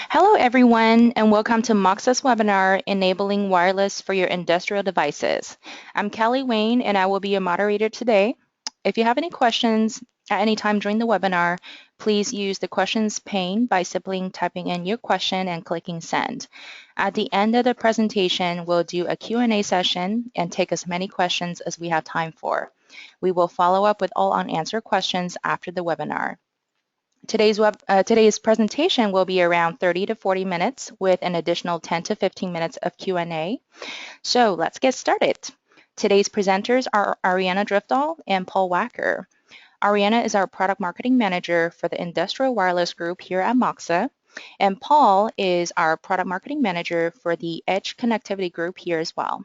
Hello, everyone, and welcome to Moxa's webinar, Enabling Wireless for Your Industrial Devices. I'm Kelly Wayne, and I will be your moderator today. If you have any questions at any time during the webinar, please use the questions pane by simply typing in your question and clicking send. At the end of the presentation, we'll do a Q&A session and take as many questions as we have time for. We will follow up with all unanswered questions after the webinar. Today's presentation will be around 30 to 40 minutes with an additional 10 to 15 minutes of Q&A. So let's get started. Today's presenters are Ariana Drivdahl and Paul Wacker. Ariana is our product marketing manager for the Industrial Wireless Group here at Moxa, and Paul is our product marketing manager for the Edge Connectivity Group here as well.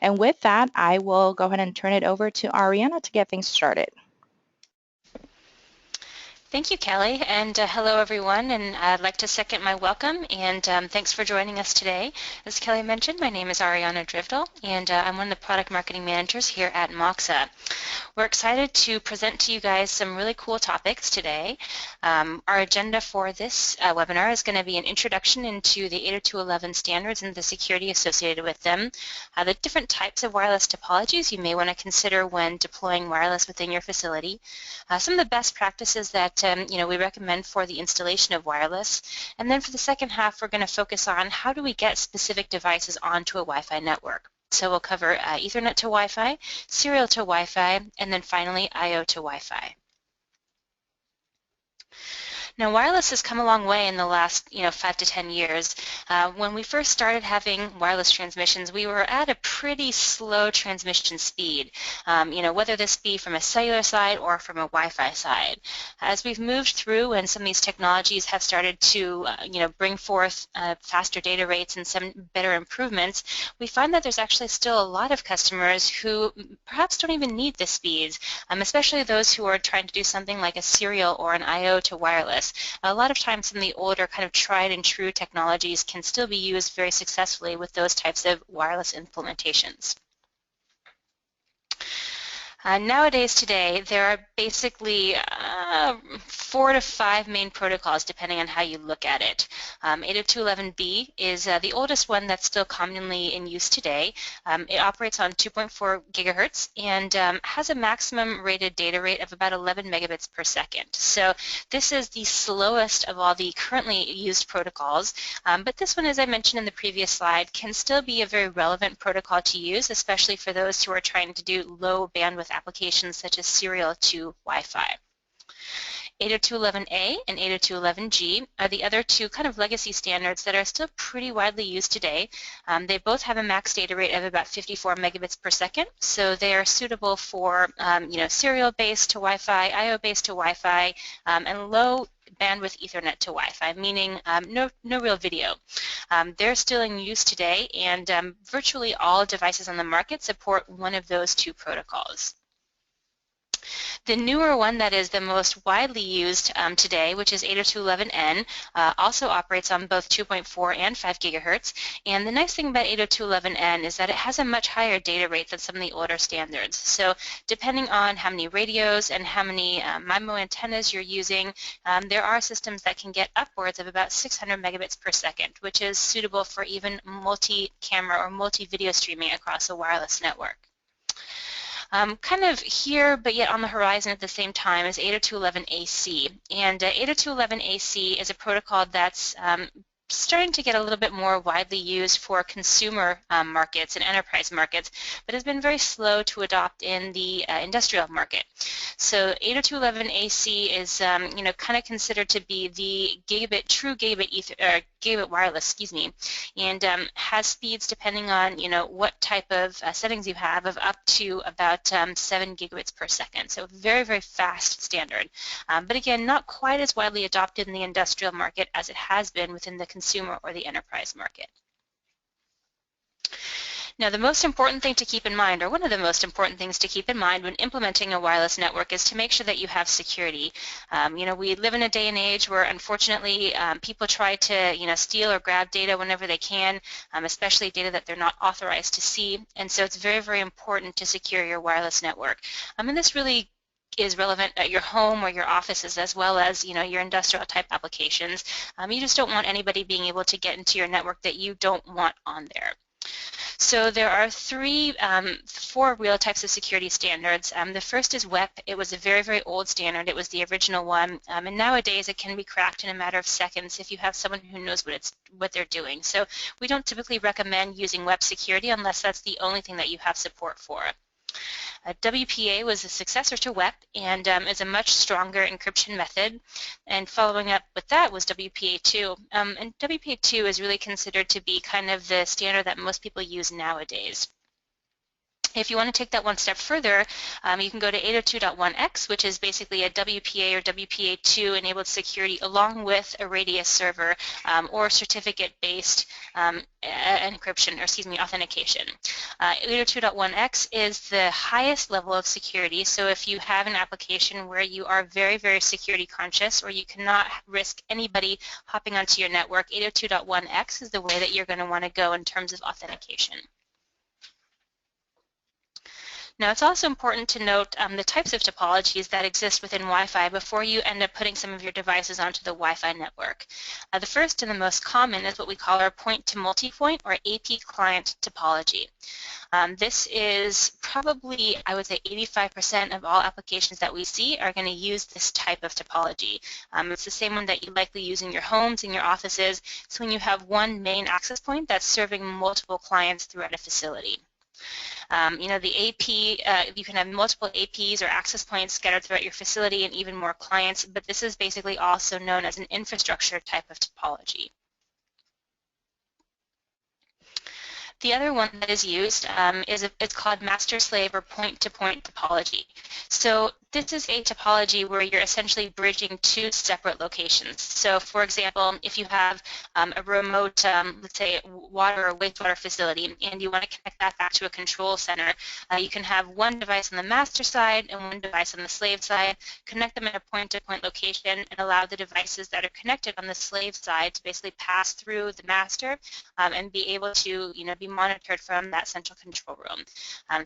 And with that, I will go ahead and turn it over to Ariana to get things started. Thank you, Kelly, and hello, everyone, and I'd like to second my welcome, and thanks for joining us today. As Kelly mentioned, my name is Ariana Drivdahl, and I'm one of the product marketing managers here at Moxa. We're excited to present to you guys some really cool topics today. Our agenda for this webinar is going to be an introduction into the 802.11 standards and the security associated with them, the different types of wireless topologies you may want to consider when deploying wireless within your facility, some of the best practices that we recommend for the installation of wireless, and then for the second half we're going to focus on how do we get specific devices onto a Wi-Fi network. So we'll cover Ethernet to Wi-Fi, serial to Wi-Fi, and then finally I/O to Wi-Fi. Now, wireless has come a long way in the last, 5 to 10 years. When we first started having wireless transmissions, we were at a pretty slow transmission speed, whether this be from a cellular side or from a Wi-Fi side. As we've moved through and some of these technologies have started to, bring forth faster data rates and some better improvements, we find that there's actually still a lot of customers who perhaps don't even need the speeds, especially those who are trying to do something like a serial or an I/O to wireless. A lot of times some of the older kind of tried and true technologies can still be used very successfully with those types of wireless implementations. Nowadays, today, there are basically 4 to 5 main protocols depending on how you look at it. 802.11b is the oldest one that's still commonly in use today. It operates on 2.4 gigahertz and has a maximum rated data rate of about 11 megabits per second. So this is the slowest of all the currently used protocols, but this one, as I mentioned in the previous slide, can still be a very relevant protocol to use, especially for those who are trying to do low bandwidth applications such as serial to Wi-Fi. 802.11a and 802.11g are the other two kind of legacy standards that are still pretty widely used today. They both have a max data rate of about 54 megabits per second, so they are suitable for serial-based to Wi-Fi, I/O-based to Wi-Fi, and low bandwidth Ethernet to Wi-Fi, meaning no real video. They're still in use today, and virtually all devices on the market support one of those two protocols. The newer one that is the most widely used today, which is 802.11n, also operates on both 2.4 and 5 gigahertz. And the nice thing about 802.11n is that it has a much higher data rate than some of the older standards. So depending on how many radios and how many MIMO antennas you're using, there are systems that can get upwards of about 600 megabits per second, which is suitable for even multi-camera or multi-video streaming across a wireless network. Kind of here, but yet on the horizon at the same time, is 802.11ac. And 802.11ac is a protocol that's starting to get a little bit more widely used for consumer markets and enterprise markets, but has been very slow to adopt in the industrial market. So 802.11ac is, kind of considered to be the true gigabit wireless, and has speeds depending on, what type of settings you have of up to about 7 gigabits per second. So very, very fast standard. But again, not quite as widely adopted in the industrial market as it has been within the consumer or the enterprise market. Now, the most important thing to keep in mind, or one of the most important things to keep in mind when implementing a wireless network, is to make sure that you have security. We live in a day and age where, unfortunately, people try to, steal or grab data whenever they can, especially data that they're not authorized to see. And so it's very, very important to secure your wireless network. And this really is relevant at your home or your offices, as well as your industrial type applications. You just don't want anybody being able to get into your network that you don't want on there. So there are four real types of security standards. The first is WEP. It was a very, very old standard. It was the original one, and nowadays it can be cracked in a matter of seconds if you have someone who knows what they're doing. So we don't typically recommend using WEP security unless that's the only thing that you have support for. WPA was a successor to WEP and is a much stronger encryption method. And following up with that was WPA2. And WPA2 is really considered to be kind of the standard that most people use nowadays. If you want to take that one step further, you can go to 802.1x, which is basically a WPA or WPA2 enabled security along with a Radius server or certificate-based encryption, or excuse me, authentication. 802.1x is the highest level of security, so if you have an application where you are very, very security conscious or you cannot risk anybody hopping onto your network, 802.1x is the way that you're going to want to go in terms of authentication. Now, it's also important to note the types of topologies that exist within Wi-Fi before you end up putting some of your devices onto the Wi-Fi network. The first and the most common is what we call our point-to-multipoint or AP client topology. This is probably, I would say, 85% of all applications that we see are going to use this type of topology. It's the same one that you likely use in your homes, in your offices. So when you have one main access point that's serving multiple clients throughout a facility. The AP, you can have multiple APs or access points scattered throughout your facility and even more clients, but this is basically also known as an infrastructure type of topology. The other one that is used it's called master-slave or point-to-point topology. So this is a topology where you're essentially bridging two separate locations. So for example, if you have a remote, let's say, water or wastewater facility, and you want to connect that back to a control center, you can have one device on the master side and one device on the slave side, connect them in a point-to-point location, and allow the devices that are connected on the slave side to basically pass through the master and be able to be monitored from that central control room.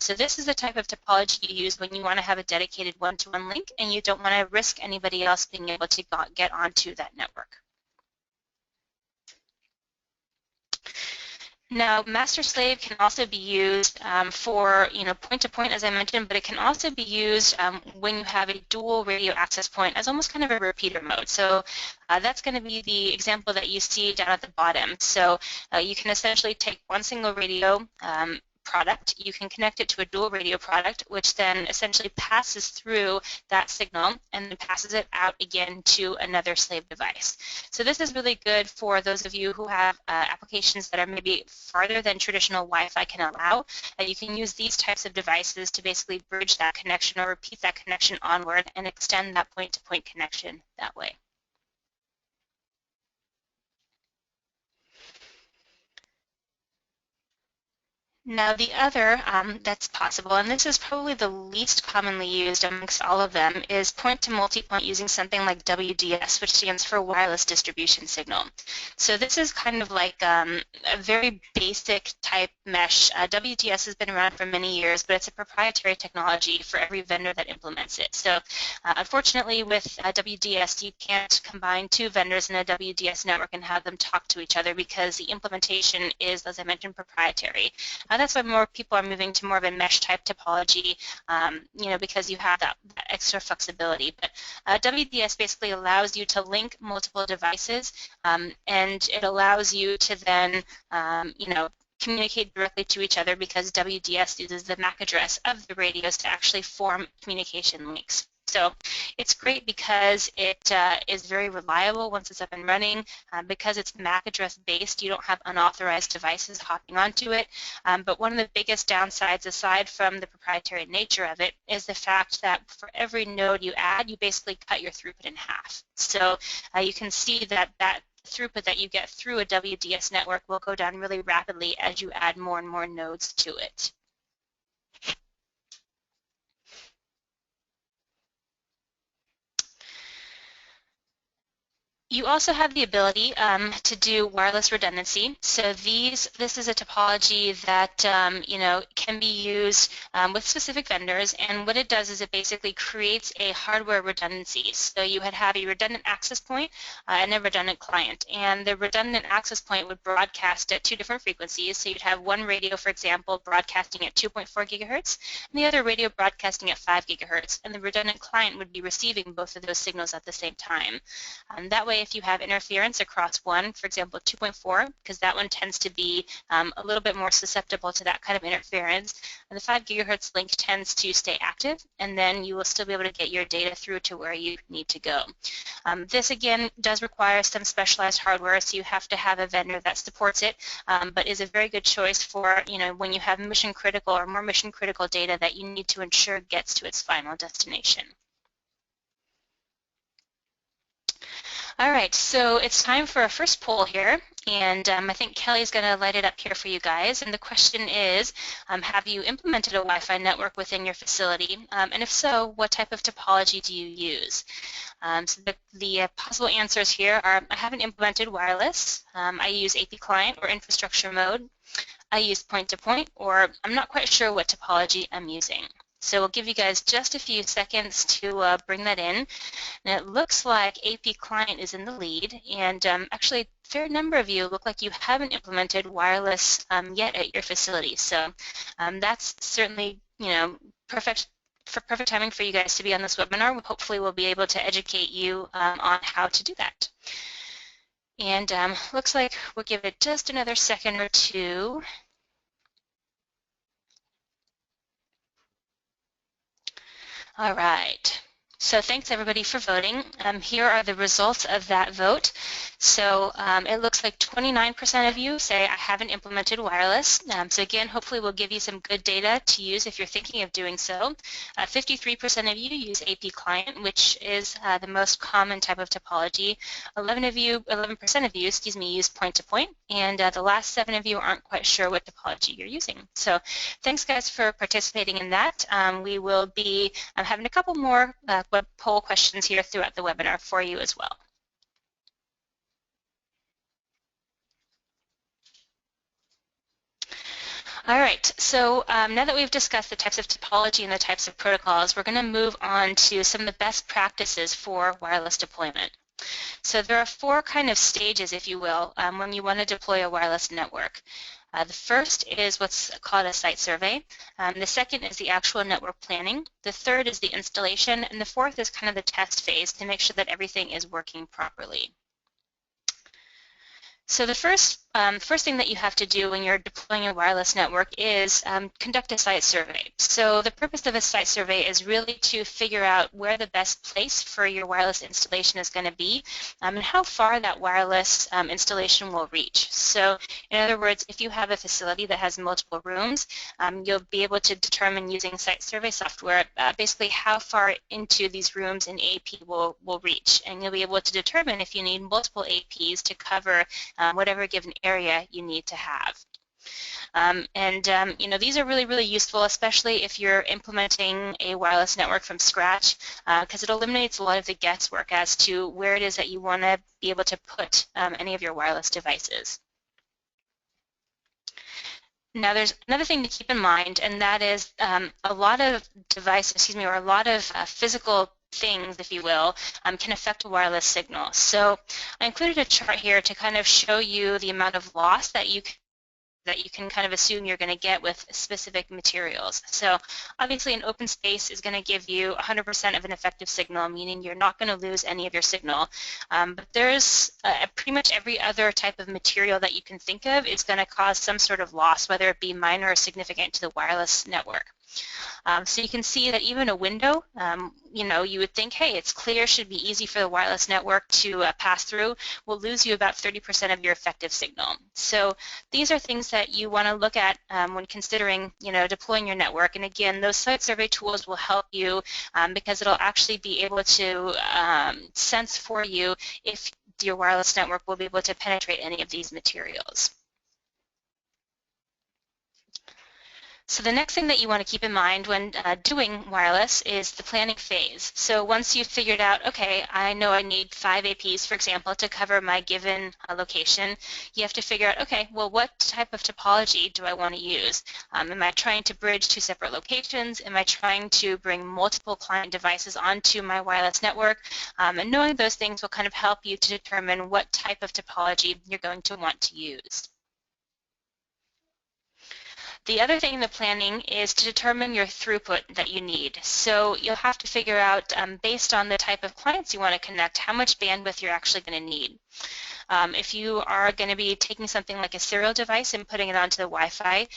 So this is the type of topology you use when you want to have a dedicated one-to-one link and you don't want to risk anybody else being able to get onto that network. Now, master-slave can also be used for point-to-point, as I mentioned, but it can also be used when you have a dual radio access point as almost kind of a repeater mode. So that's going to be the example that you see down at the bottom. So you can essentially take one single radio product, you can connect it to a dual radio product, which then essentially passes through that signal and then passes it out again to another slave device. So this is really good for those of you who have applications that are maybe farther than traditional Wi-Fi can allow. You can use these types of devices to basically bridge that connection or repeat that connection onward and extend that point-to-point connection that way. Now the other that's possible, and this is probably the least commonly used amongst all of them, is point-to-multipoint using something like WDS, which stands for Wireless Distribution Signal. So this is kind of like a very basic type mesh. WDS has been around for many years, but it's a proprietary technology for every vendor that implements it. So unfortunately with WDS, you can't combine two vendors in a WDS network and have them talk to each other because the implementation is, as I mentioned, proprietary. That's why more people are moving to more of a mesh type topology, because you have that extra flexibility. But WDS basically allows you to link multiple devices, and it allows you to then, communicate directly to each other because WDS uses the MAC address of the radios to actually form communication links. So it's great because it is very reliable once it's up and running. Because it's MAC address based, you don't have unauthorized devices hopping onto it. But one of the biggest downsides, aside from the proprietary nature of it, is the fact that for every node you add, you basically cut your throughput in half. So you can see that throughput that you get through a WDS network will go down really rapidly as you add more and more nodes to it. You also have the ability to do wireless redundancy. So this is a topology that can be used with specific vendors, and what it does is it basically creates a hardware redundancy. So you would have a redundant access point and a redundant client, and the redundant access point would broadcast at two different frequencies. So you'd have one radio, for example, broadcasting at 2.4 gigahertz, and the other radio broadcasting at 5 gigahertz, and the redundant client would be receiving both of those signals at the same time. That way, if you have interference across one, for example, 2.4, because that one tends to be a little bit more susceptible to that kind of interference, and the 5 gigahertz link tends to stay active, and then you will still be able to get your data through to where you need to go. This, again, does require some specialized hardware, so you have to have a vendor that supports it, but is a very good choice for, when you have mission-critical or more mission-critical data that you need to ensure gets to its final destination. All right, so it's time for our first poll here, and I think Kelly's going to light it up here for you guys. And the question is, have you implemented a Wi-Fi network within your facility? And if so, what type of topology do you use? So the possible answers here are, I haven't implemented wireless, I use AP client or infrastructure mode, I use point-to-point, or I'm not quite sure what topology I'm using. So we'll give you guys just a few seconds to bring that in. And it looks like AP Client is in the lead, and actually a fair number of you look like you haven't implemented wireless yet at your facility. So that's certainly, perfect timing for you guys to be on this webinar. Hopefully we'll be able to educate you on how to do that. And looks like we'll give it just another second or two. All right. So thanks everybody for voting. Here are the results of that vote. So it looks like 29% of you say I haven't implemented wireless. So again, hopefully we'll give you some good data to use if you're thinking of doing so. 53% of you use AP client, which is the most common type of topology. 11% of you, use point-to-point, and the last 7 of you aren't quite sure what topology you're using. So thanks guys for participating in that. We will be having a couple more web poll questions here throughout the webinar for you as well. All right, so now that we've discussed the types of topology and the types of protocols, we're going to move on to some of the best practices for wireless deployment. So there are 4 kind of stages, if you will, when you want to deploy a wireless network. The first is what's called a site survey. The second is the actual network planning. The third is the installation. And the fourth is kind of the test phase to make sure that everything is working properly. So the first thing that you have to do when you're deploying a wireless network is conduct a site survey. So the purpose of a site survey is really to figure out where the best place for your wireless installation is going to be and how far that wireless installation will reach. So in other words, if you have a facility that has multiple rooms, you'll be able to determine using site survey software basically how far into these rooms an AP will reach. And you'll be able to determine if you need multiple APs to cover whatever given area you need to have. These are really, really useful, especially if you're implementing a wireless network from scratch, because it eliminates a lot of the guesswork as to where it is that you want to be able to put any of your wireless devices. Now, there's another thing to keep in mind, and that is a lot of devices, or a lot of physical things, if you will, can affect a wireless signal. So I included a chart here to kind of show you the amount of loss that you can kind of assume you're going to get with specific materials. So obviously an open space is going to give you 100% of an effective signal, meaning you're not going to lose any of your signal. But there's pretty much every other type of material that you can think of is going to cause some sort of loss, whether it be minor or significant to the wireless network. So you can see that even a window, you would think, hey, it's clear, should be easy for the wireless network to pass through, will lose you about 30% of your effective signal. So these are things that you want to look at when considering, deploying your network. And again, those site survey tools will help you because it'll actually be able to sense for you if your wireless network will be able to penetrate any of these materials. So the next thing that you want to keep in mind when doing wireless is the planning phase. So once you've figured out, okay, I know I need 5 APs, for example, to cover my given location, you have to figure out, okay, well, what type of topology do I want to use? Am I trying to bridge two separate locations? Am I trying to bring multiple client devices onto my wireless network? And knowing those things will kind of help you to determine what type of topology you're going to want to use. The other thing in the planning is to determine your throughput that you need. So you'll have to figure out, based on the type of clients you want to connect, how much bandwidth you're actually going to need. If you are going to be taking something like a serial device and putting it onto the Wi-Fi,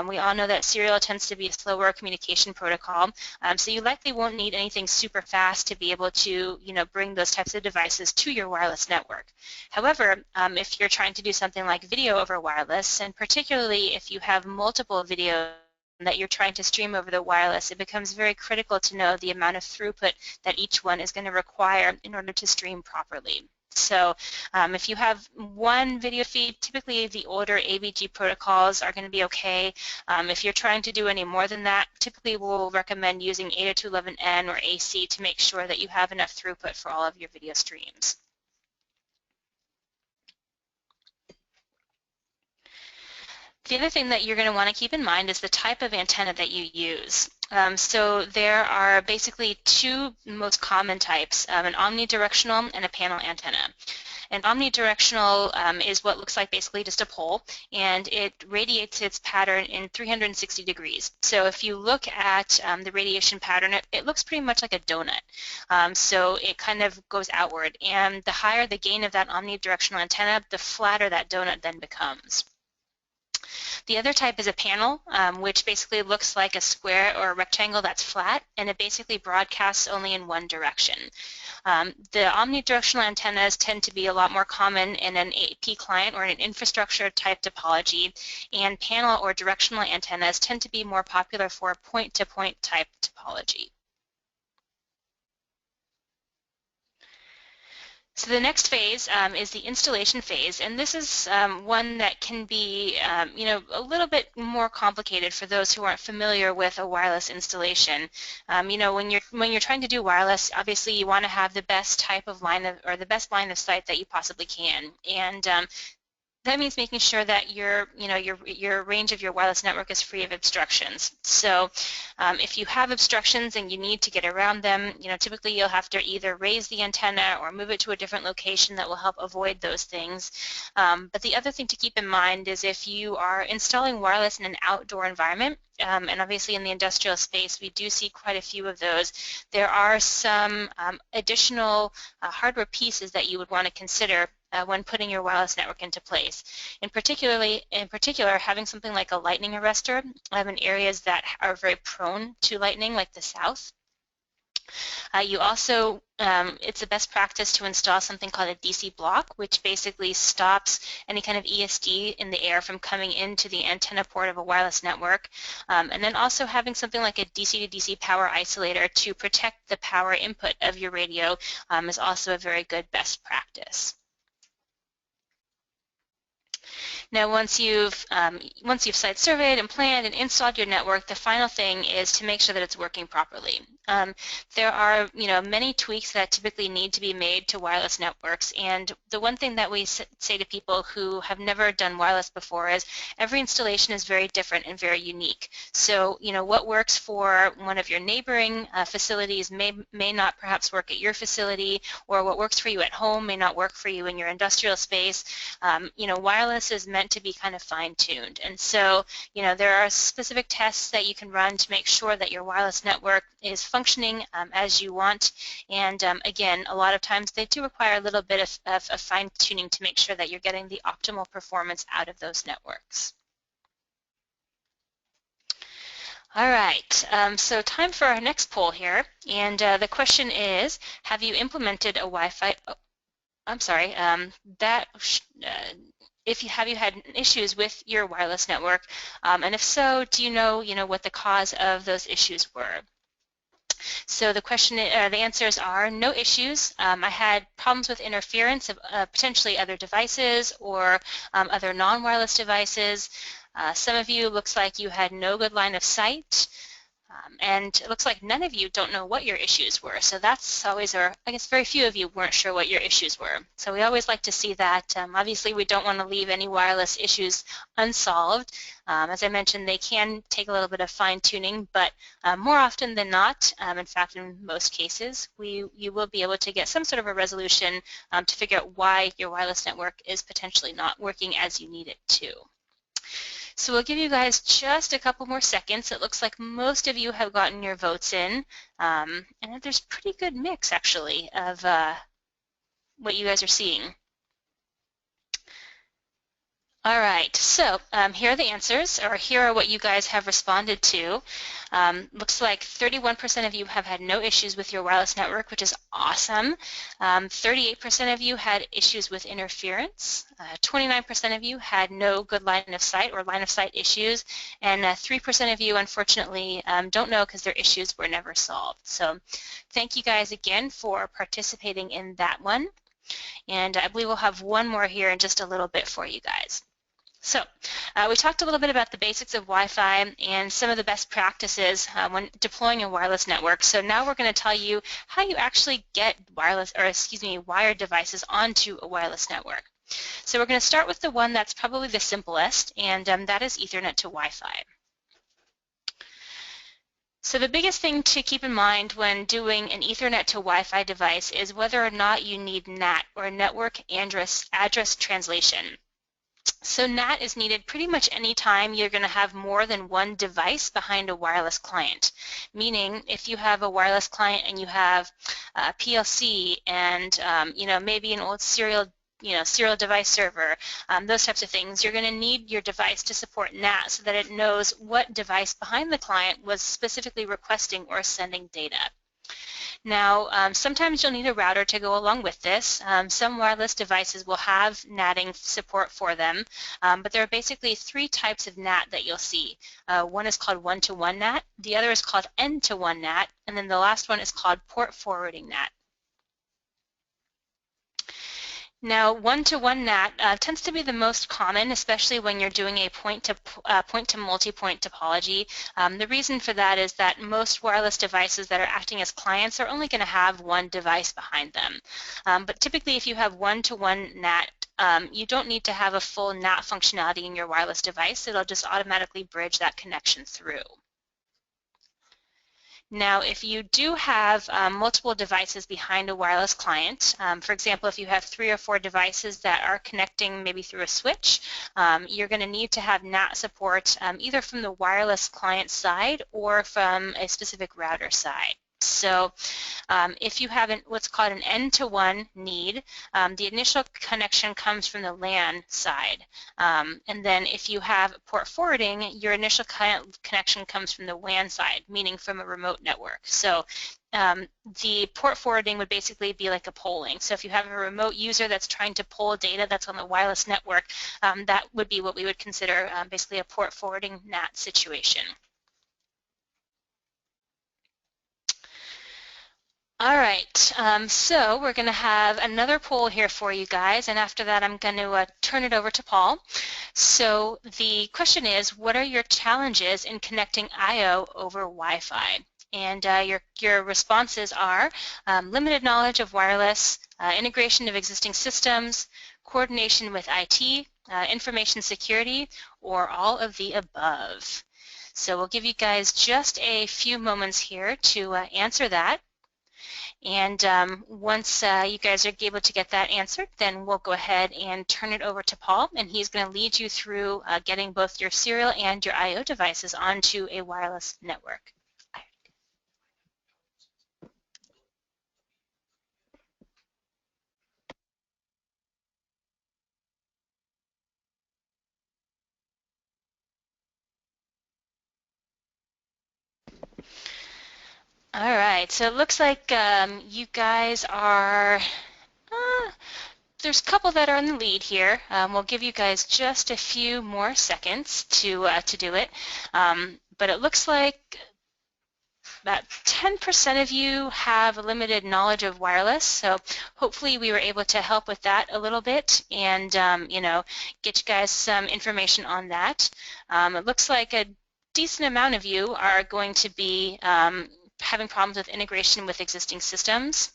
we all know that serial tends to be a slower communication protocol, so you likely won't need anything super fast to be able to, bring those types of devices to your wireless network. However, if you're trying to do something like video over wireless, and particularly if you have multiple videos that you're trying to stream over the wireless, it becomes very critical to know the amount of throughput that each one is going to require in order to stream properly. So if you have one video feed, typically the older AVG protocols are going to be okay. If you're trying to do any more than that, typically we'll recommend using 802.11n or AC to make sure that you have enough throughput for all of your video streams. The other thing that you're going to want to keep in mind is the type of antenna that you use. So there are basically two most common types, an omnidirectional and a panel antenna. An omnidirectional is what looks like basically just a pole, and it radiates its pattern in 360 degrees. So if you look at the radiation pattern, it looks pretty much like a donut. So it kind of goes outward, and the higher the gain of that omnidirectional antenna, the flatter that donut then becomes. The other type is a panel, which basically looks like a square or a rectangle that's flat, and it basically broadcasts only in one direction. The omnidirectional antennas tend to be a lot more common in an AP client or in an infrastructure type topology, and panel or directional antennas tend to be more popular for point-to-point type topology. So the next phase is the installation phase, and this is one that can be, a little bit more complicated for those who aren't familiar with a wireless installation. When you're trying to do wireless, obviously you want to have the best type of line of, or the best line of sight that you possibly can, and that means making sure that your range of your wireless network is free of obstructions. So if you have obstructions and you need to get around them, typically you'll have to either raise the antenna or move it to a different location that will help avoid those things. But the other thing to keep in mind is if you are installing wireless in an outdoor environment, and obviously in the industrial space we do see quite a few of those, there are some additional hardware pieces that you would want to consider when putting your wireless network into place. In particular, having something like a lightning arrestor in areas that are very prone to lightning, like the South. You also, it's a best practice to install something called a DC block, which basically stops any kind of ESD in the air from coming into the antenna port of a wireless network. And then also having something like a DC to DC power isolator to protect the power input of your radio is also a very good best practice. Now, once you've site surveyed and planned and installed your network, the final thing is to make sure that it's working properly. There are many tweaks that typically need to be made to wireless networks, and the one thing that we say to people who have never done wireless before is every installation is very different and very unique. So what works for one of your neighboring facilities may not perhaps work at your facility, or what works for you at home may not work for you in your industrial space. Wireless is meant to be kind of fine-tuned, and so there are specific tests that you can run to make sure that your wireless network is functioning as you want, and again, a lot of times they do require a little bit of fine-tuning to make sure that you're getting the optimal performance out of those networks. All right, so time for our next poll here, and the question is, have you implemented a Wi-Fi, have you had issues with your wireless network, and if so, do you know what the cause of those issues were? So the answers are no issues. I had problems with interference of potentially other devices or other non-wireless devices. Some of you looks like you had no good line of sight. And it looks like none of you don't know what your issues were. So that's always, or I guess very few of you weren't sure what your issues were. So we always like to see that. Obviously, we don't want to leave any wireless issues unsolved. As I mentioned, they can take a little bit of fine-tuning, but more often than not, in fact, in most cases, you will be able to get some sort of a resolution to figure out why your wireless network is potentially not working as you need it to. So we'll give you guys just a couple more seconds. It looks like most of you have gotten your votes in, and there's a pretty good mix, actually, of what you guys are seeing. All right, so here are the answers, or here are what you guys have responded to. Looks like 31% of you have had no issues with your wireless network, which is awesome. 38% of you had issues with interference. 29% of you had no good line of sight or line of sight issues. And 3% of you, unfortunately, don't know because their issues were never solved. So thank you guys again for participating in that one. And I believe we'll have one more here in just a little bit for you guys. So we talked a little bit about the basics of Wi-Fi and some of the best practices when deploying a wireless network. So now we're going to tell you how you actually get wired devices onto a wireless network. So we're going to start with the one that's probably the simplest, and that is Ethernet to Wi-Fi. So the biggest thing to keep in mind when doing an Ethernet to Wi-Fi device is whether or not you need NAT, or network address translation. So NAT is needed pretty much any time you're going to have more than one device behind a wireless client. Meaning, if you have a wireless client and you have a PLC and maybe an old serial device server, those types of things, you're going to need your device to support NAT so that it knows what device behind the client was specifically requesting or sending data. Now, sometimes you'll need a router to go along with this. Some wireless devices will have NATing support for them, but there are basically three types of NAT that you'll see. One is called one-to-one NAT, the other is called N-to-one NAT, and then the last one is called port forwarding NAT. Now, one-to-one NAT tends to be the most common, especially when you're doing a point-to-multipoint topology. The reason for that is that most wireless devices that are acting as clients are only going to have one device behind them. But typically, if you have one-to-one NAT, you don't need to have a full NAT functionality in your wireless device. It'll just automatically bridge that connection through. Now, if you do have multiple devices behind a wireless client, for example, if you have 3 or 4 devices that are connecting maybe through a switch, you're going to need to have NAT support either from the wireless client side or from a specific router side. So if you have what's called an N-to-one need, the initial connection comes from the LAN side. And then if you have port forwarding, your initial connection comes from the WAN side, meaning from a remote network. So the port forwarding would basically be like a polling. So if you have a remote user that's trying to pull data that's on the wireless network, that would be what we would consider basically a port forwarding NAT situation. All right, so we're going to have another poll here for you guys, and after that I'm going to turn it over to Paul. So the question is, what are your challenges in connecting I/O over Wi-Fi? And your responses are limited knowledge of wireless, integration of existing systems, coordination with IT, information security, or all of the above. So we'll give you guys just a few moments here to answer that. And once you guys are able to get that answered, then we'll go ahead and turn it over to Paul, and he's going to lead you through getting both your serial and your I/O devices onto a wireless network. All right, so it looks like you guys are, there's a couple that are in the lead here. We'll give you guys just a few more seconds to do it. But it looks like about 10% of you have a limited knowledge of wireless, so hopefully we were able to help with that a little bit and get you guys some information on that. It looks like a decent amount of you are going to be having problems with integration with existing systems.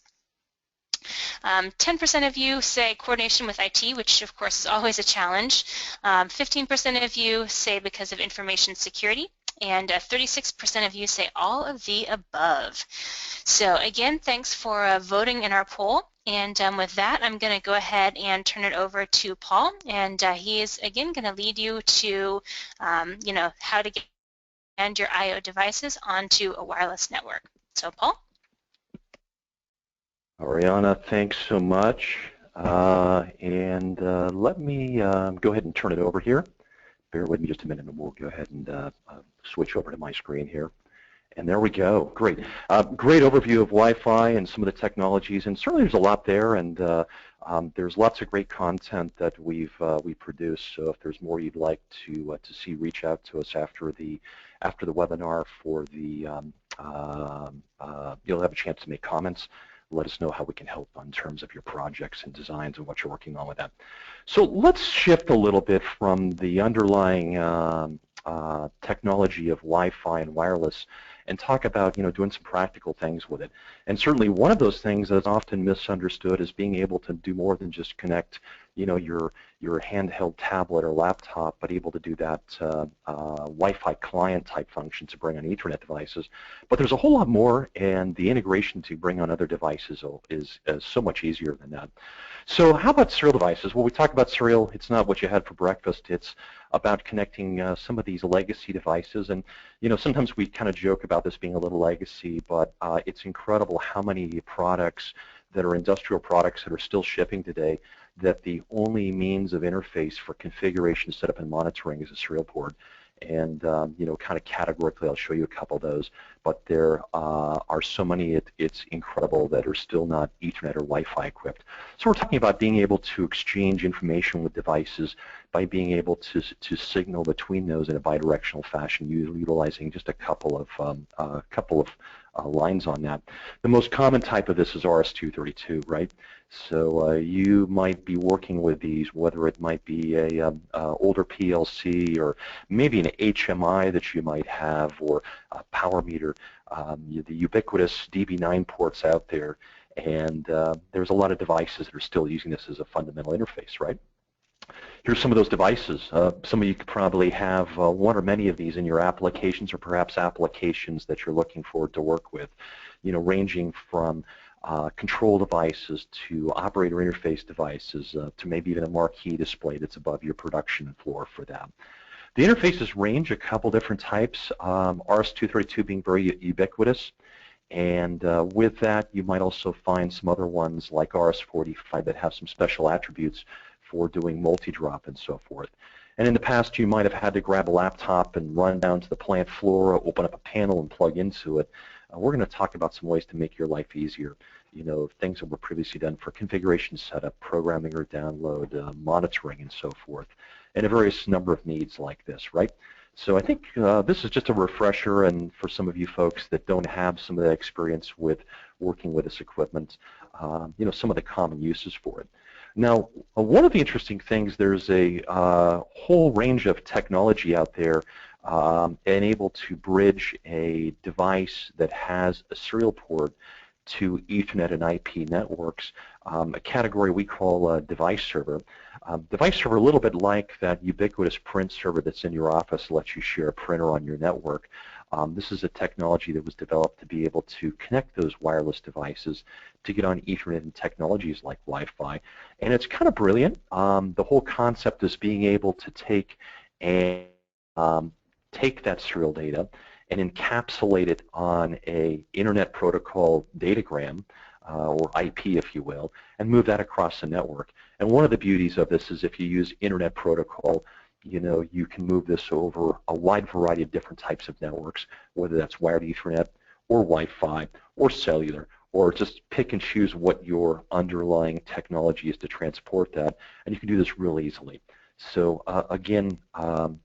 10% of you say coordination with IT, which of course is always a challenge. 15% of you say because of information security, and 36% of you say all of the above. So again, thanks for voting in our poll. And with that, I'm going to go ahead and turn it over to Paul, and he is again going to lead you to, how to get your I/O devices onto a wireless network. So Paul. Ariana, thanks so much. Let me go ahead and turn it over here. Bear with me just a minute and we'll go ahead and switch over to my screen here. And there we go. Great. Great overview of Wi-Fi and some of the technologies, and certainly there's a lot there, and there's lots of great content that we produce. So if there's more you'd like to see, reach out to us after the webinar. For the you'll have a chance to make comments. Let us know how we can help in terms of your projects and designs and what you're working on with that. So let's shift a little bit from the underlying technology of Wi-Fi and wireless and talk about doing some practical things with it. And certainly one of those things that's often misunderstood is being able to do more than just connect your handheld tablet or laptop, but able to do that Wi-Fi client type function to bring on Ethernet devices. But there's a whole lot more, and the integration to bring on other devices is so much easier than that. So how about serial devices? Well, we talk about serial. It's not what you had for breakfast. It's about connecting some of these legacy devices. And sometimes we kind of joke about this being a little legacy, but it's incredible how many products that are industrial products that are still shipping today that the only means of interface for configuration, setup, and monitoring is a serial port. And kind of categorically, I'll show you a couple of those. But there are so many, it's incredible, that are still not Ethernet or Wi-Fi equipped. So we're talking about being able to exchange information with devices by being able to signal between those in a bidirectional fashion, utilizing just a couple of lines on that. The most common type of this is RS-232, right? So you might be working with these, whether it might be a older PLC or maybe an HMI that you might have, or a power meter, the ubiquitous DB9 ports out there, and there's a lot of devices that are still using this as a fundamental interface, right? Here's some of those devices. Some of you could probably have one or many of these in your applications, or perhaps applications that you're looking forward to work with, ranging from control devices to operator interface devices to maybe even a marquee display that's above your production floor for them. The interfaces range a couple different types, RS-232 being very ubiquitous, and with that you might also find some other ones like RS-45 that have some special attributes for doing multi-drop and so forth. And in the past you might have had to grab a laptop and run down to the plant floor, open up a panel and plug into it. We're going to talk about some ways to make your life easier. Things that were previously done for configuration setup, programming or download, monitoring and so forth, and a various number of needs like this, right? So I think this is just a refresher, and for some of you folks that don't have some of that experience with working with this equipment, some of the common uses for it. Now, one of the interesting things, there's a whole range of technology out there and able to bridge a device that has a serial port to Ethernet and IP networks, a category we call device server. Device server, a little bit like that ubiquitous print server that's in your office, lets you share a printer on your network. This is a technology that was developed to be able to connect those wireless devices to get on Ethernet and technologies like Wi-Fi. And it's kind of brilliant. The whole concept is being able to take that serial data and encapsulate it on a Internet Protocol datagram, or IP if you will, and move that across the network. And one of the beauties of this is if you use Internet Protocol, you can move this over a wide variety of different types of networks, whether that's wired Ethernet or Wi-Fi or cellular, or just pick and choose what your underlying technology is to transport that, and you can do this real easily. So again,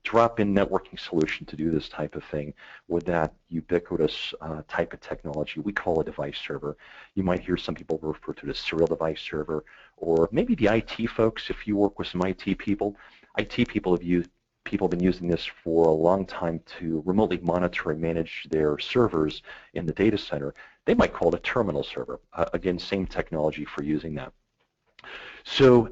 drop-in networking solution to do this type of thing with that ubiquitous type of technology we call a device server. You might hear some people refer to it as serial device server, or maybe the IT folks, if you work with some IT people have been using this for a long time to remotely monitor and manage their servers in the data center. They might call it a terminal server. Again, same technology for using that. So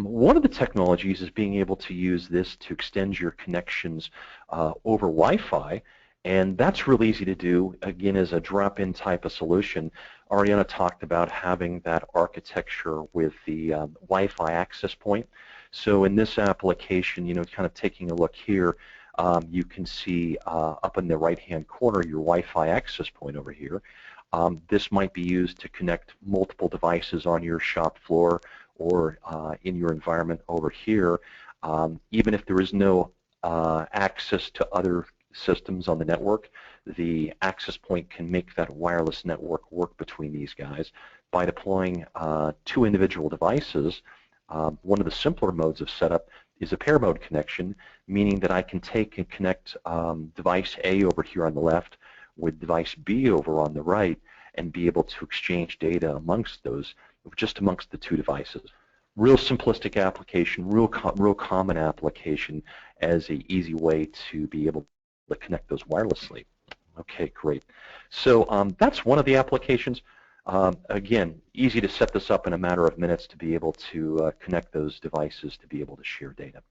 one of the technologies is being able to use this to extend your connections over Wi-Fi, and that's really easy to do, again, as a drop-in type of solution. Ariana talked about having that architecture with the Wi-Fi access point. So in this application, kind of taking a look here, you can see up in the right-hand corner your Wi-Fi access point over here. This might be used to connect multiple devices on your shop floor or in your environment over here. Even if there is no access to other systems on the network, the access point can make that wireless network work between these guys by deploying two individual devices. One of the simpler modes of setup is a pair mode connection, meaning that I can take and connect device A over here on the left with device B over on the right and be able to exchange data amongst those, just amongst the two devices. Real simplistic application, real common application as an easy way to be able to connect those wirelessly. Okay, great. So that's one of the applications. Again, easy to set this up in a matter of minutes to be able to connect those devices to be able to share data.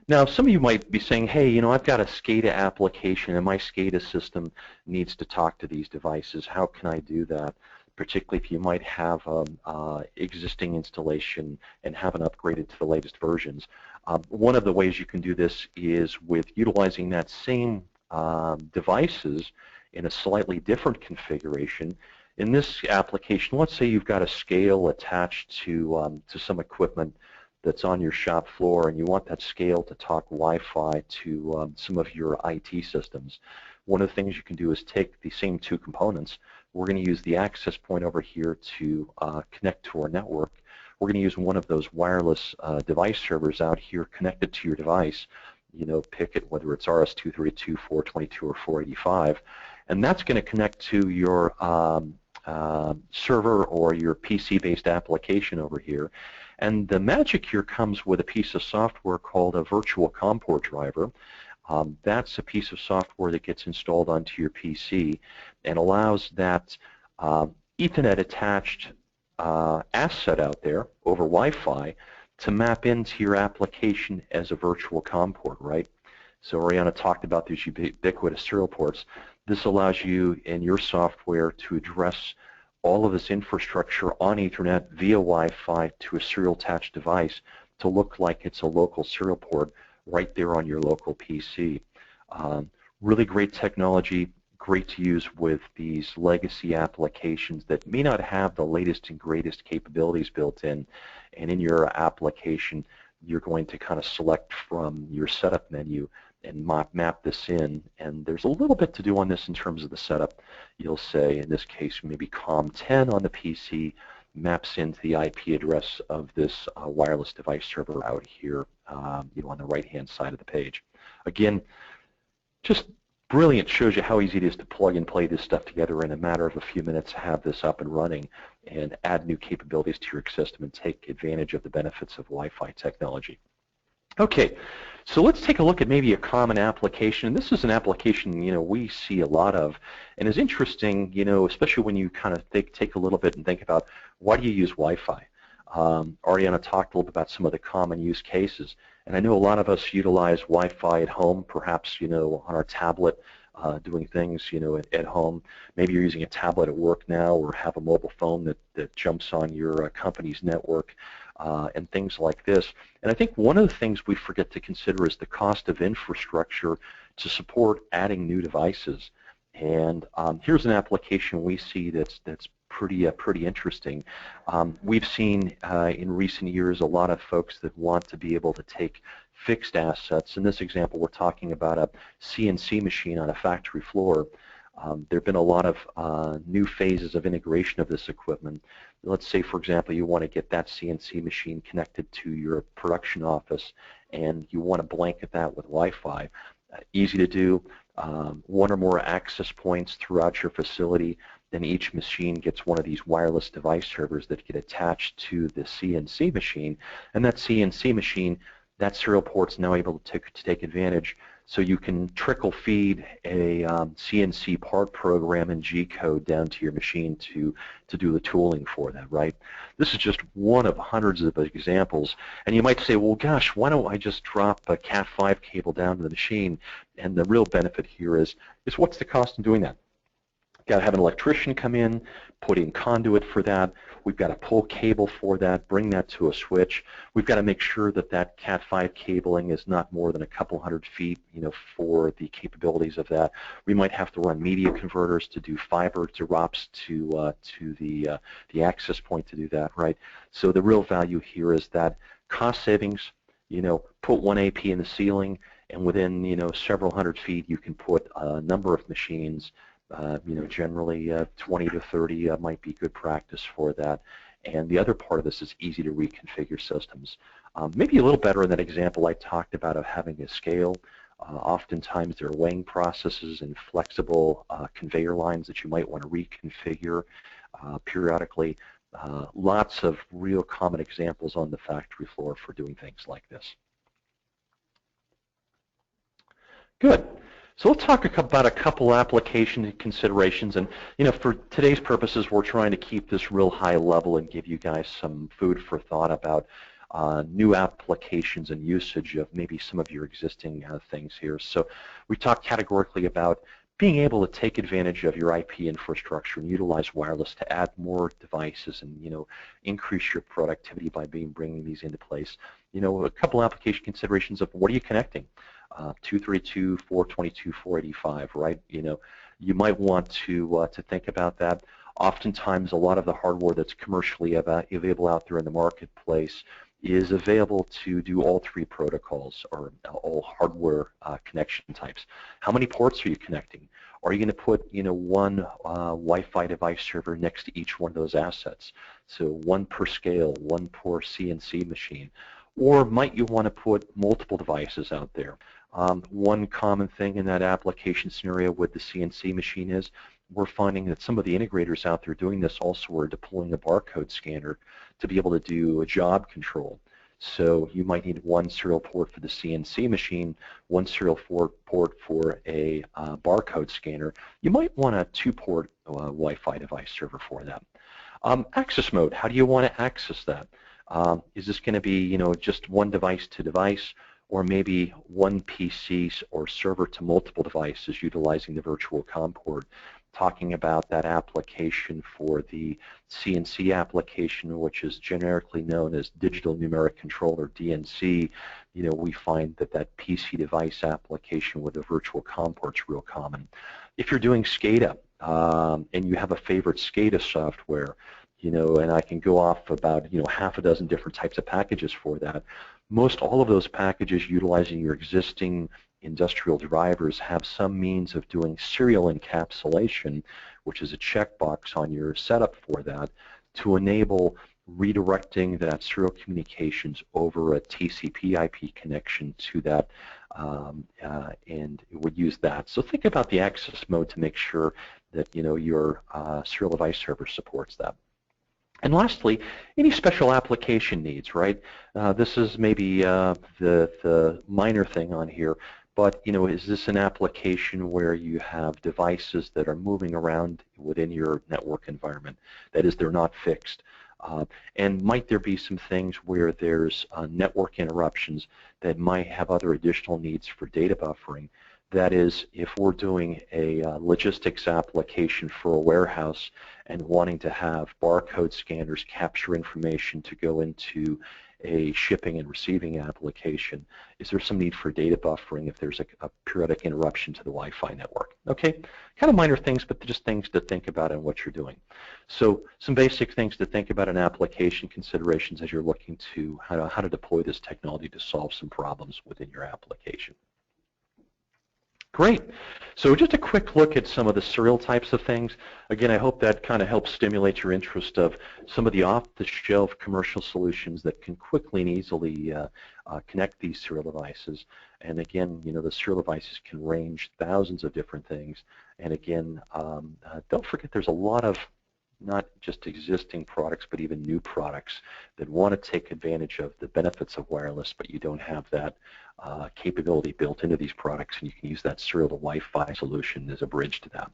Now, some of you might be saying, hey, I've got a SCADA application and my SCADA system needs to talk to these devices. How can I do that? Particularly if you might have existing installation and haven't upgraded to the latest versions. One of the ways you can do this is with utilizing that same devices in a slightly different configuration. In this application, let's say you've got a scale attached to some equipment that's on your shop floor and you want that scale to talk Wi-Fi to some of your IT systems. One of the things you can do is take the same two components. We're going to use the access point over here to connect to our network. We're going to use one of those wireless device servers out here connected to your device. Pick it, whether it's RS-232, 422, or 485, and that's going to connect to your server or your PC-based application over here. And the magic here comes with a piece of software called a virtual COM port driver. That's a piece of software that gets installed onto your PC and allows that Ethernet attached asset out there over Wi-Fi to map into your application as a virtual COM port, right? So Ariana talked about these ubiquitous serial ports. This allows you in your software to address all of this infrastructure on Ethernet via Wi-Fi to a serial attached device to look like it's a local serial port right there on your local PC. Really great technology, great to use with these legacy applications that may not have the latest and greatest capabilities built in. And in your application, you're going to kind of select from your setup menu and map this in. And there's a little bit to do on this in terms of the setup. You'll say, in this case, maybe COM10 on the PC maps into the IP address of this wireless device server out here, on the right-hand side of the page. Again, just brilliant. Shows you how easy it is to plug and play this stuff together in a matter of a few minutes, have this up and running, and add new capabilities to your system and take advantage of the benefits of Wi-Fi technology. Okay, so let's take a look at maybe a common application. This is an application we see a lot of, and is interesting, especially when you kind of take a little bit and think about why do you use Wi-Fi. Ariana talked a little bit about some of the common use cases, and I know a lot of us utilize Wi-Fi at home, perhaps on our tablet, doing things at home. Maybe you're using a tablet at work now, or have a mobile phone that jumps on your company's network. And things like this. And I think one of the things we forget to consider is the cost of infrastructure to support adding new devices. And here's an application we see that's pretty interesting. We've seen in recent years a lot of folks that want to be able to take fixed assets. In this example, we're talking about a CNC machine on a factory floor. There have been a lot of new phases of integration of this equipment. Let's say, for example, you want to get that CNC machine connected to your production office and you want to blanket that with Wi-Fi. Easy to do. One or more access points throughout your facility. Then each machine gets one of these wireless device servers that get attached to the CNC machine. And that CNC machine, that serial port's now able to take advantage. So you can trickle feed a CNC part program in G-code down to your machine to do the tooling for that, right? This is just one of hundreds of examples. And you might say, well, gosh, why don't I just drop a Cat5 cable down to the machine? And the real benefit here is what's the cost in doing that? Got to have an electrician come in, put in conduit for that. We've got to pull cable for that, bring that to a switch. We've got to make sure that that Cat5 cabling is not more than a couple hundred feet, for the capabilities of that. We might have to run media converters to do fiber to ROPS to the access point to do that, right? So the real value here is that cost savings. Put one AP in the ceiling, and within several hundred feet, you can put a number of machines. Generally 20 to 30 might be good practice for that. And the other part of this is easy to reconfigure systems. Maybe a little better in that example I talked about of having a scale. Oftentimes there are weighing processes and flexible conveyor lines that you might want to reconfigure periodically. Lots of real common examples on the factory floor for doing things like this. Good. So let's talk about a couple application considerations, and for today's purposes, we're trying to keep this real high level and give you guys some food for thought about new applications and usage of maybe some of your existing things here. So we talked categorically about being able to take advantage of your IP infrastructure and utilize wireless to add more devices and increase your productivity by bringing these into place. A couple application considerations of what are you connecting? 232, 422, 485, right? You might want to think about that. Oftentimes, a lot of the hardware that's commercially available out there in the marketplace is available to do all three protocols or all hardware connection types. How many ports are you connecting? Are you going to put one Wi-Fi device server next to each one of those assets? So one per scale, one per CNC machine. Or might you want to put multiple devices out there? One common thing in that application scenario with the CNC machine is we're finding that some of the integrators out there doing this also are deploying a barcode scanner to be able to do a job control. So you might need one serial port for the CNC machine, one serial port for a barcode scanner. You might want a two-port Wi-Fi device server for that. Access mode, how do you want to access that? Is this going to be just one device to device, or maybe one PC or server to multiple devices utilizing the virtual COM port? Talking about that application for the CNC application, which is generically known as Digital Numeric Controller, DNC, we find that PC device application with a virtual COM port is real common. If you're doing SCADA and you have a favorite SCADA software, and I can go off about half a dozen different types of packages for that. Most all of those packages utilizing your existing industrial drivers have some means of doing serial encapsulation, which is a checkbox on your setup for that, to enable redirecting that serial communications over a TCP IP connection to that, and it would use that. So think about the access mode to make sure that your serial device server supports that. And lastly, any special application needs, right? This is maybe the minor thing on here, but is this an application where you have devices that are moving around within your network environment? That is, they're not fixed. And might there be some things where there's network interruptions that might have other additional needs for data buffering? That is, if we're doing a logistics application for a warehouse and wanting to have barcode scanners capture information to go into a shipping and receiving application, is there some need for data buffering if there's a periodic interruption to the Wi-Fi network? Okay, kind of minor things, but just things to think about in what you're doing. So some basic things to think about in application considerations as you're looking to how to deploy this technology to solve some problems within your application. Great. So just a quick look at some of the serial types of things. Again, I hope that kind of helps stimulate your interest of some of the off-the-shelf commercial solutions that can quickly and easily connect these serial devices. And again, the serial devices can range thousands of different things. And again, don't forget there's a lot of not just existing products, but even new products that want to take advantage of the benefits of wireless, but you don't have that capability built into these products, and you can use that serial to Wi-Fi solution as a bridge to that.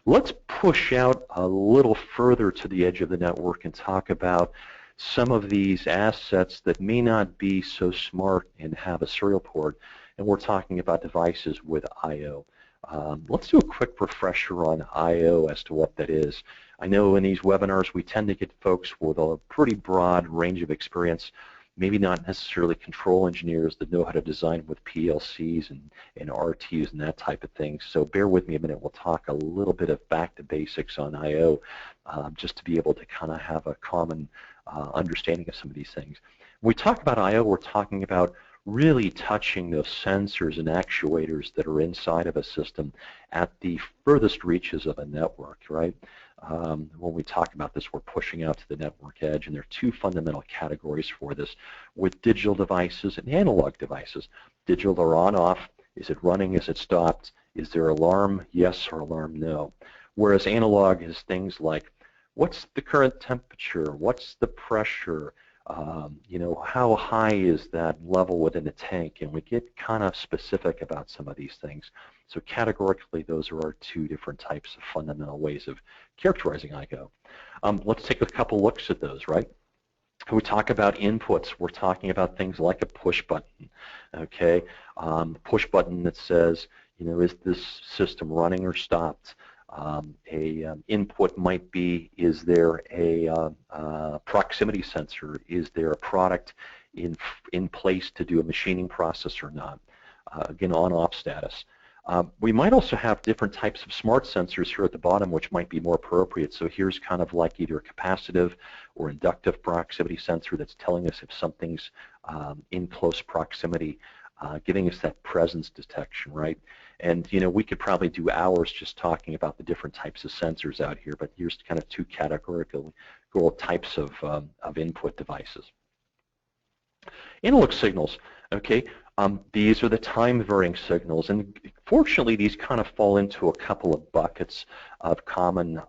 Let's push out a little further to the edge of the network and talk about some of these assets that may not be so smart and have a serial port, and we're talking about devices with I/O. Let's do a quick refresher on I/O as to what that is. I know in these webinars we tend to get folks with a pretty broad range of experience, maybe not necessarily control engineers that know how to design with PLCs and RTUs and that type of thing. So bear with me a minute. We'll talk a little bit of back to basics on I/O just to be able to kind of have a common understanding of some of these things. When we talk about I/O, we're talking about really touching those sensors and actuators that are inside of a system at the furthest reaches of a network, right? When we talk about this, we're pushing out to the network edge, and there are two fundamental categories for this with digital devices and analog devices. Digital are on, off. Is it running? Is it stopped? Is there alarm? Yes or alarm? No. Whereas analog is things like, what's the current temperature? What's the pressure? How high is that level within the tank? And we get kind of specific about some of these things. So categorically, those are our two different types of fundamental ways of characterizing I/O. Let's take a couple looks at those, right? When we talk about inputs, we're talking about things like a push button, okay? Push button that says, is this system running or stopped? Input might be, is there a proximity sensor? Is there a product in place to do a machining process or not? Again, on-off status. We might also have different types of smart sensors here at the bottom, which might be more appropriate. So here's kind of like either a capacitive or inductive proximity sensor that's telling us if something's in close proximity, giving us that presence detection, right? And we could probably do hours just talking about the different types of sensors out here, but here's kind of two categorical types of input devices. Analog signals, okay, these are the time varying signals, and fortunately these kind of fall into a couple of buckets of common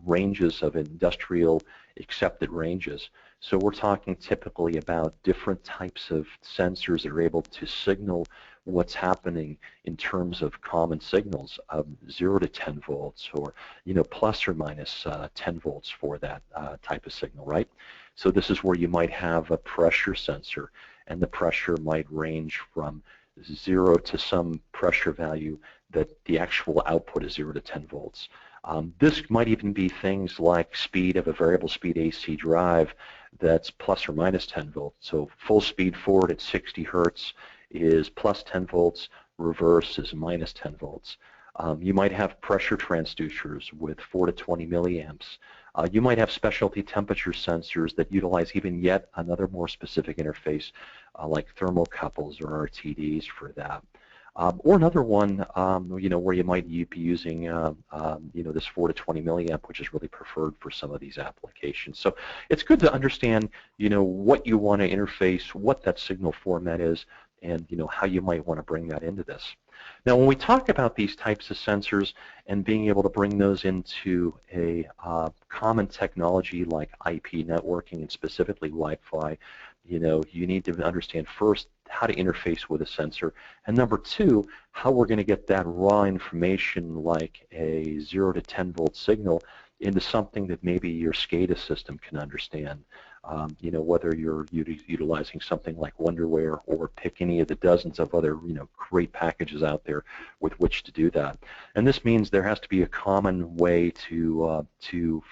ranges of industrial accepted ranges. So we're talking typically about different types of sensors that are able to signal what's happening in terms of common signals of 0 to 10 volts or plus or minus 10 volts for that type of signal, right? So this is where you might have a pressure sensor, and the pressure might range from 0 to some pressure value that the actual output is 0 to 10 volts. This might even be things like speed of a variable speed AC drive that's plus or minus 10 volts. So full speed forward at 60 hertz is plus 10 volts, reverse is minus 10 volts. You might have pressure transducers with 4 to 20 milliamps. You might have specialty temperature sensors that utilize even yet another more specific interface like thermocouples or RTDs for that. Or another one, where you might be using, this 4 to 20 milliamp, which is really preferred for some of these applications. So it's good to understand, what you want to interface, what that signal format is, and how you might want to bring that into this. Now, when we talk about these types of sensors and being able to bring those into a common technology like IP networking and specifically Wi-Fi, you need to understand first how to interface with a sensor, and number two, how we're going to get that raw information like a 0 to 10 volt signal into something that maybe your SCADA system can understand. Whether you're utilizing something like Wonderware or pick any of the dozens of other great packages out there with which to do that. And this means there has to be a common way for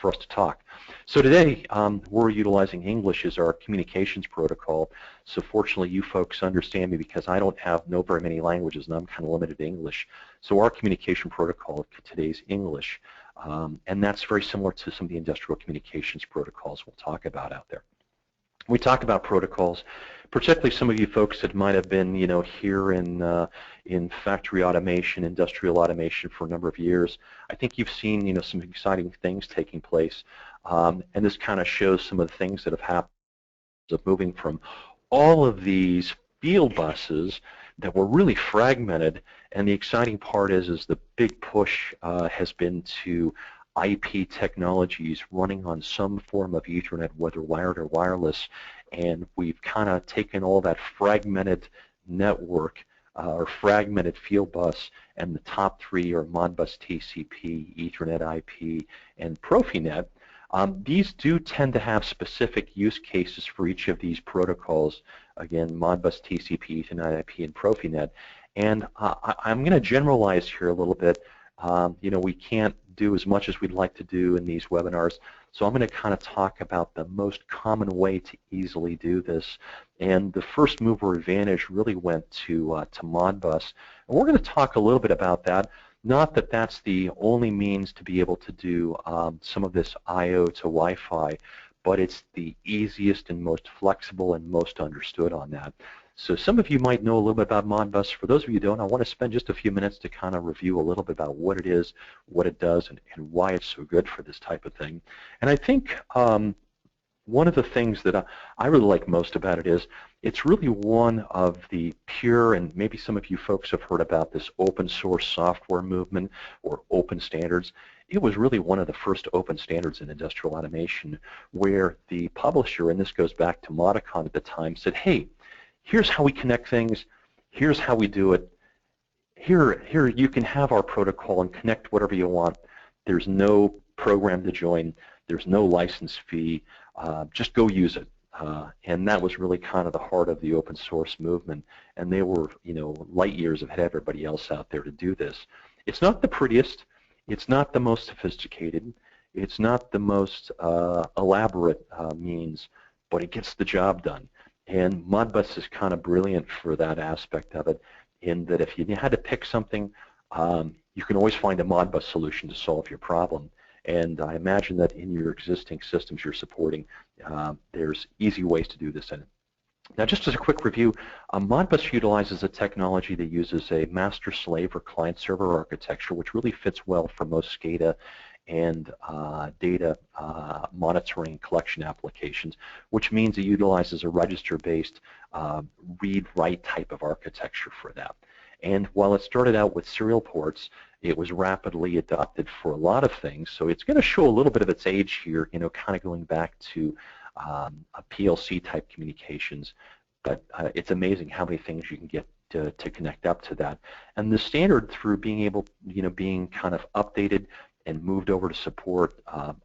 us to talk. So today we're utilizing English as our communications protocol. So fortunately you folks understand me because I don't know very many languages and I'm kind of limited to English. So our communication protocol today is English. And that's very similar to some of the industrial communications protocols we'll talk about out there. we talk about protocols, particularly some of you folks that might have been, here in factory automation, industrial automation for a number of years. I think you've seen, some exciting things taking place, and this kind of shows some of the things that have happened of moving from all of these field buses that were really fragmented, and the exciting part is the big push has been to IP technologies running on some form of Ethernet, whether wired or wireless, and we've kind of taken all that fragmented network or fragmented field bus, and the top three are Modbus TCP, Ethernet IP, and Profinet. These do tend to have specific use cases for each of these protocols. Again, Modbus TCP, Ethernet IP, and Profinet. And I'm going to generalize here a little bit. We can't do as much as we'd like to do in these webinars, so I'm going to kind of talk about the most common way to easily do this. And the first mover advantage really went to Modbus. And we're going to talk a little bit about that. Not that that's the only means to be able to do some of this I/O to Wi-Fi, but it's the easiest and most flexible and most understood on that. So some of you might know a little bit about Modbus. For those of you who don't, I want to spend just a few minutes to kind of review a little bit about what it is, what it does, and why it's so good for this type of thing. And I think one of the things that I really like most about it is it's really one of the pure, and maybe some of you folks have heard about this open source software movement or open standards. It was really one of the first open standards in industrial automation where the publisher, and this goes back to Modicon at the time, said, hey, here's how we connect things, here's how we do it, here you can have our protocol and connect whatever you want. There's no program to join, there's no license fee, just go use it. And that was really kind of the heart of the open source movement, and they were, light years ahead of everybody else out there to do this. It's not the prettiest, it's not the most sophisticated, it's not the most elaborate means, but it gets the job done. And Modbus is kind of brilliant for that aspect of it, in that if you had to pick something, you can always find a Modbus solution to solve your problem. And I imagine that in your existing systems you're supporting, there's easy ways to do this in it. Now, just as a quick review, Modbus utilizes a technology that uses a master-slave or client-server architecture, which really fits well for most SCADA and data monitoring collection applications, which means it utilizes a register-based read-write type of architecture for that. And while it started out with serial ports, it was rapidly adopted for a lot of things. So it's going to show a little bit of its age here, kind of going back to a PLC type communications. But it's amazing how many things you can get to connect up to that. And the standard, through being able, being kind of updated and moved over to support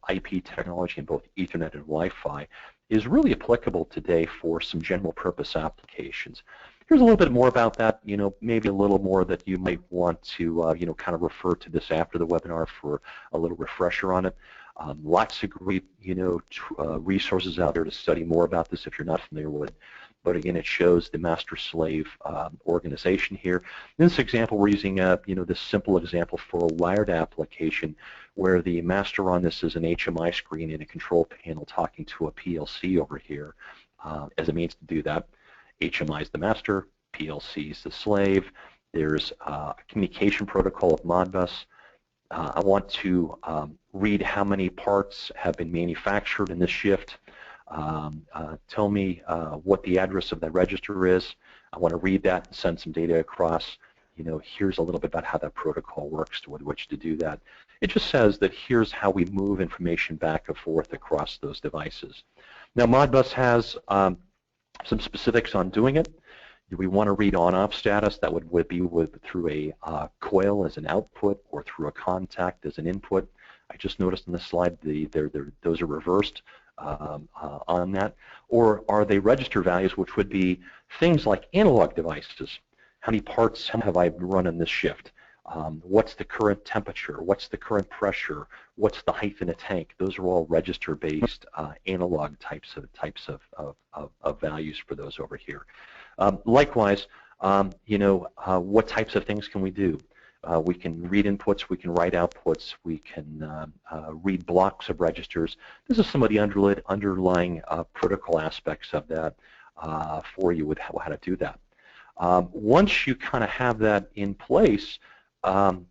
IP technology in both Ethernet and Wi-Fi, is really applicable today for some general purpose applications. Here's a little bit more about that, maybe a little more that you might want to, kind of refer to this after the webinar for a little refresher on it. Lots of great, resources out there to study more about this if you're not familiar with it. But again, it shows the master-slave organization here. In this example, we're using, this simple example for a wired application where the master on this is an HMI screen and a control panel talking to a PLC over here as a means to do that. HMI is the master, PLC is the slave. There's a communication protocol of Modbus. I want to read how many parts have been manufactured in this shift. Tell me what the address of that register is. I want to read that and send some data across. Here's a little bit about how that protocol works with which to do that. It just says that here's how we move information back and forth across those devices. Now, Modbus has some specifics on doing it. Do we want to read on-off status? That would be through a coil as an output or through a contact as an input. I just noticed in this slide those are reversed on that. Or are they register values, which would be things like analog devices? How many parts have I run in this shift? What's the current temperature? What's the current pressure? What's the height in a tank? Those are all register-based analog types of values for those over here. Likewise, what types of things can we do? We can read inputs, we can write outputs, we can read blocks of registers. This is some of the underlying protocol aspects of that for you with how to do that. Once you kind of have that in place,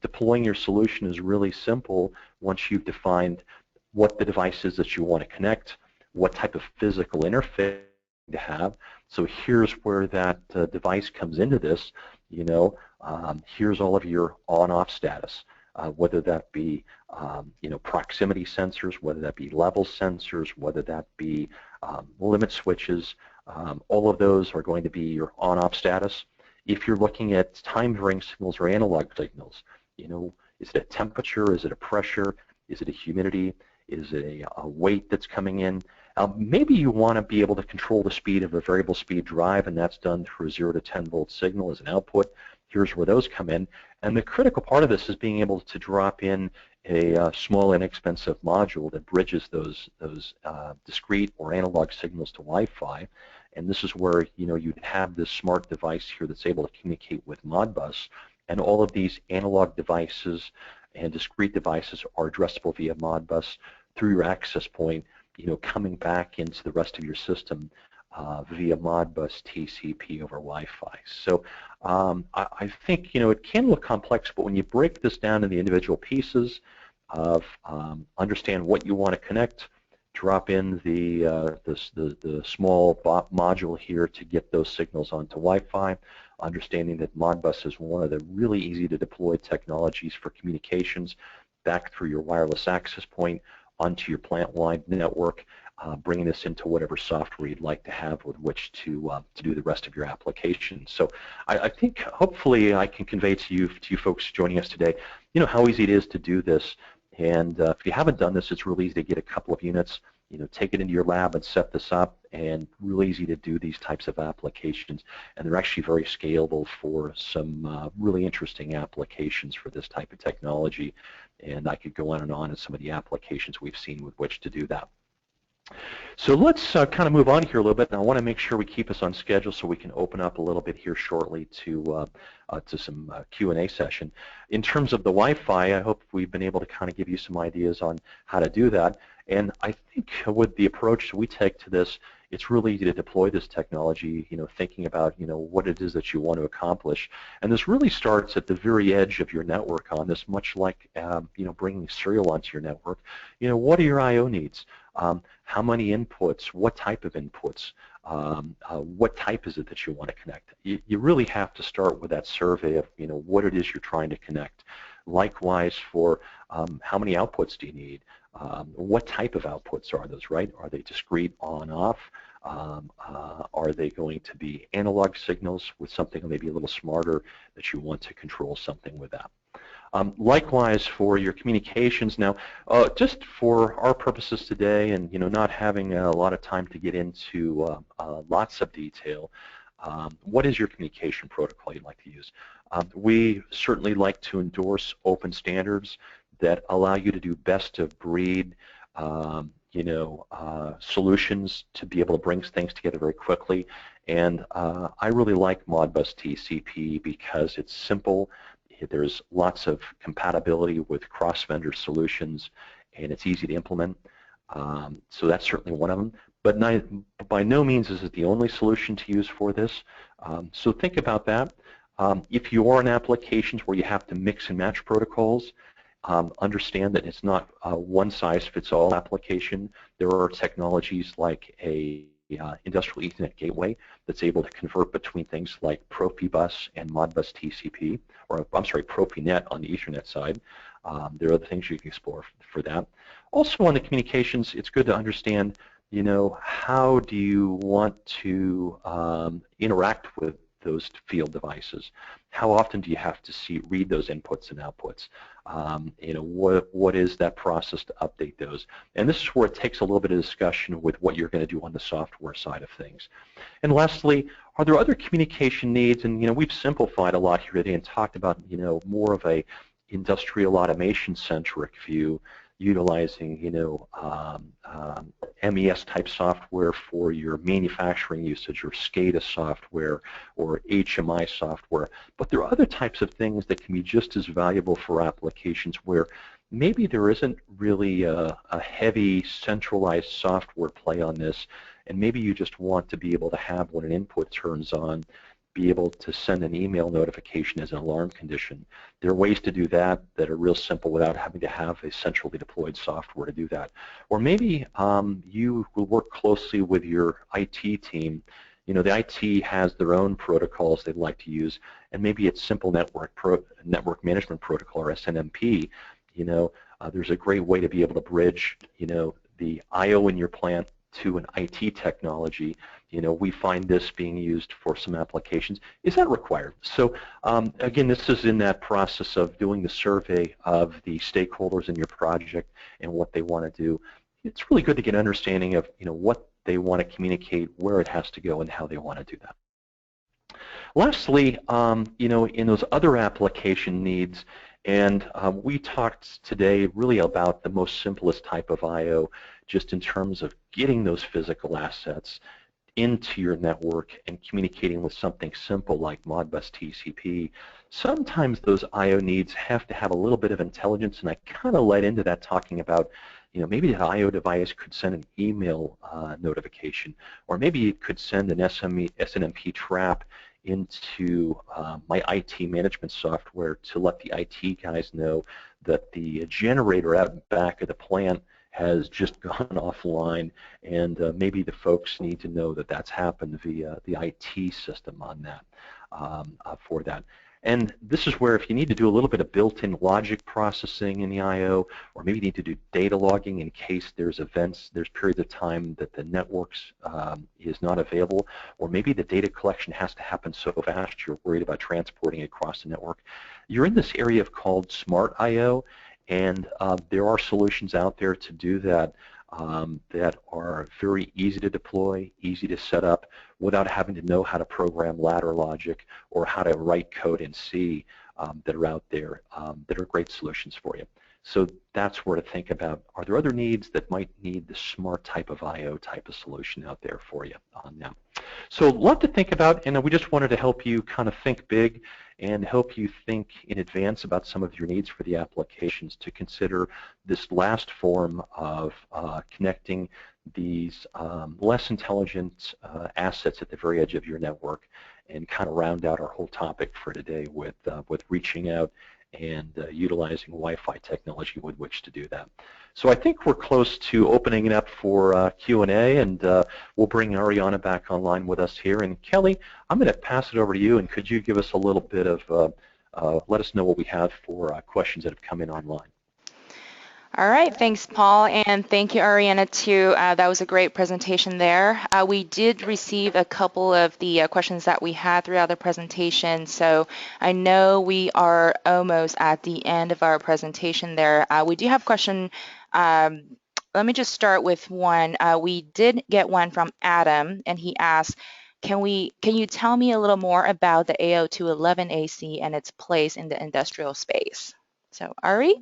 deploying your solution is really simple once you've defined what the device is that you want to connect, what type of physical interface to have. So here's where that device comes into this. Here's all of your on-off status, whether that be proximity sensors, whether that be level sensors, whether that be limit switches. All of those are going to be your on-off status. If you're looking at time varying signals or analog signals, is it a temperature, is it a pressure, is it a humidity, is it a weight that's coming in? Maybe you want to be able to control the speed of a variable speed drive, and that's done through a 0 to 10 volt signal as an output. Here's where those come in. And the critical part of this is being able to drop in a small, inexpensive module that bridges those discrete or analog signals to Wi-Fi. And this is where you'd have this smart device here that's able to communicate with Modbus. And all of these analog devices and discrete devices are addressable via Modbus through your access point, coming back into the rest of your system via Modbus TCP over Wi-Fi. So I think it can look complex, but when you break this down into the individual pieces of understand what you want to connect, drop in the small module here to get those signals onto Wi-Fi, understanding that Modbus is one of the really easy to deploy technologies for communications back through your wireless access point onto your plant-wide network, bringing this into whatever software you'd like to have with which to do the rest of your application. So I think hopefully I can convey to you folks joining us today, how easy it is to do this. And if you haven't done this, it's really easy to get a couple of units, take it into your lab and set this up, and really easy to do these types of applications. And they're actually very scalable for some really interesting applications for this type of technology. And I could go on in some of the applications we've seen with which to do that. So let's kind of move on here a little bit, and I want to make sure we keep us on schedule so we can open up a little bit here shortly to some Q&A session. In terms of the Wi-Fi, I hope we've been able to kind of give you some ideas on how to do that. And I think with the approach we take to this, it's really easy to deploy this technology, thinking about, what it is that you want to accomplish. And this really starts at the very edge of your network on this, much like, bringing serial onto your network. What are your I/O needs? How many inputs? What type of inputs? What type is it that you want to connect? You really have to start with that survey of, what it is you're trying to connect. Likewise for how many outputs do you need? What type of outputs are those, right? Are they discrete on-off? Are they going to be analog signals with something maybe a little smarter that you want to control something with that? Likewise for your communications. Now, just for our purposes today, and not having a lot of time to get into lots of detail, what is your communication protocol you'd like to use? We certainly like to endorse open standards that allow you to do best of breed solutions to be able to bring things together very quickly. And I really like Modbus TCP because it's simple. There's lots of compatibility with cross-vendor solutions, and it's easy to implement. So that's certainly one of them. But by no means is it the only solution to use for this. So think about that. If you are in applications where you have to mix and match protocols, understand that it's not a one-size-fits-all application. There are technologies like a industrial Ethernet gateway that's able to convert between things like Profibus and Modbus TCP, or I'm sorry, Profinet on the Ethernet side. There are other things you can explore for that. Also on the communications, it's good to understand, how do you want to interact with those field devices? How often do you have to read those inputs and outputs? What is that process to update those? And this is where it takes a little bit of discussion with what you're going to do on the software side of things. And lastly, are there other communication needs? And we've simplified a lot here today and talked about more of a industrial automation centric view. utilizing, MES type software for your manufacturing usage, or SCADA software, or HMI software. But there are other types of things that can be just as valuable for applications where maybe there isn't really a heavy centralized software play on this, and maybe you just want to be able to have, when an input turns on, be able to send an email notification as an alarm condition. There are ways to do that that are real simple without having to have a centrally deployed software to do that. Or maybe you will work closely with your IT team. The IT has their own protocols they'd like to use, and maybe it's simple network management protocol, or SNMP. There's a great way to be able to bridge, the I/O in your plant to an IT technology. We find this being used for some applications. Is that required? So again, this is in that process of doing the survey of the stakeholders in your project and what they want to do. It's really good to get an understanding of what they want to communicate, where it has to go, and how they want to do that. Lastly, in those other application needs, and we talked today really about the most simplest type of I/O, just in terms of getting those physical assets into your network and communicating with something simple like Modbus TCP. Sometimes those I/O needs have to have a little bit of intelligence, and I kind of led into that talking about, maybe that I/O device could send an email notification, or maybe it could send an SNMP trap into my IT management software to let the IT guys know that the generator out back of the plant has just gone offline, and maybe the folks need to know that that's happened via the IT system on that, for that. And this is where, if you need to do a little bit of built-in logic processing in the I/O, or maybe you need to do data logging in case there's events, there's periods of time that the networks is not available, or maybe the data collection has to happen so fast you're worried about transporting it across the network. You're in this area called smart I/O, and there are solutions out there to do that that are very easy to deploy, easy to set up, without having to know how to program ladder logic or how to write code in C, that are out there that are great solutions for you. So that's where to think about, are there other needs that might need the smart type of I/O type of solution out there for you on them. So a lot to think about, and we just wanted to help you kind of think big and help you think in advance about some of your needs for the applications, to consider this last form of connecting these less intelligent assets at the very edge of your network, and kind of round out our whole topic for today with reaching out and utilizing Wi-Fi technology with which to do that. So I think we're close to opening it up for Q&A, and we'll bring Ariana back online with us here. And Kelly, I'm going to pass it over to you, and could you give us a little bit of, let us know what we have for questions that have come in online. All right, thanks, Paul, and thank you, Ariana, too. That was a great presentation there. We did receive a couple of the questions that we had throughout the presentation, so I know we are almost at the end of our presentation there. We do have a question. Let me just start with one. We did get one from Adam, and he asked, can you tell me a little more about the AO211AC and its place in the industrial space? So, Ari?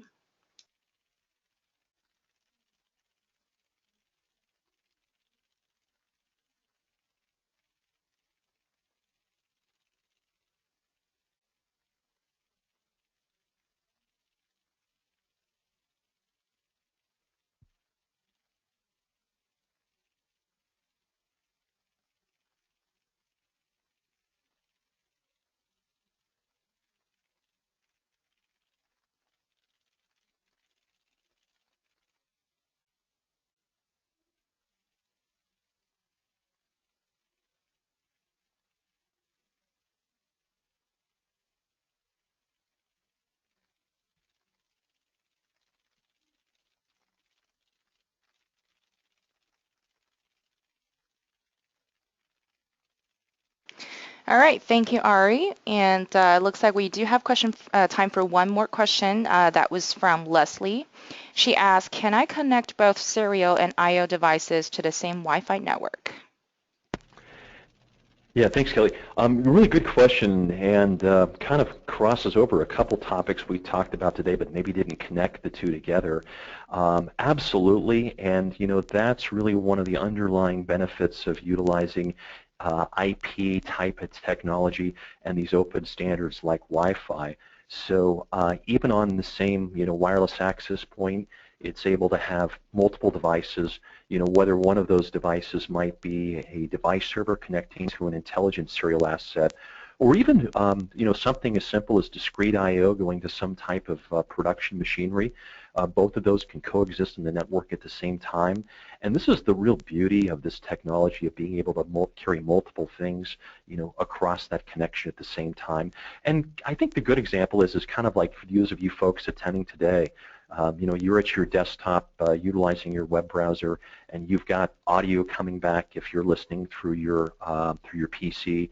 All right, thank you, Ari. And it looks like we do have time for one more question. That was from Leslie. She asked, can I connect both serial and I/O devices to the same Wi-Fi network? Yeah, thanks, Kelly. Really good question, and kind of crosses over a couple topics we talked about today, but maybe didn't connect the two together. Absolutely, and that's really one of the underlying benefits of utilizing IP type of technology and these open standards like Wi-Fi. So even on the same wireless access point, it's able to have multiple devices, whether one of those devices might be a device server connecting to an intelligent serial asset, or even something as simple as discrete I/O going to some type of production machinery. Both of those can coexist in the network at the same time. And this is the real beauty of this technology of being able to carry multiple things across that connection at the same time. And I think the good example is kind of like for those of you folks attending today. You're at your desktop utilizing your web browser, and you've got audio coming back if you're listening through your PC.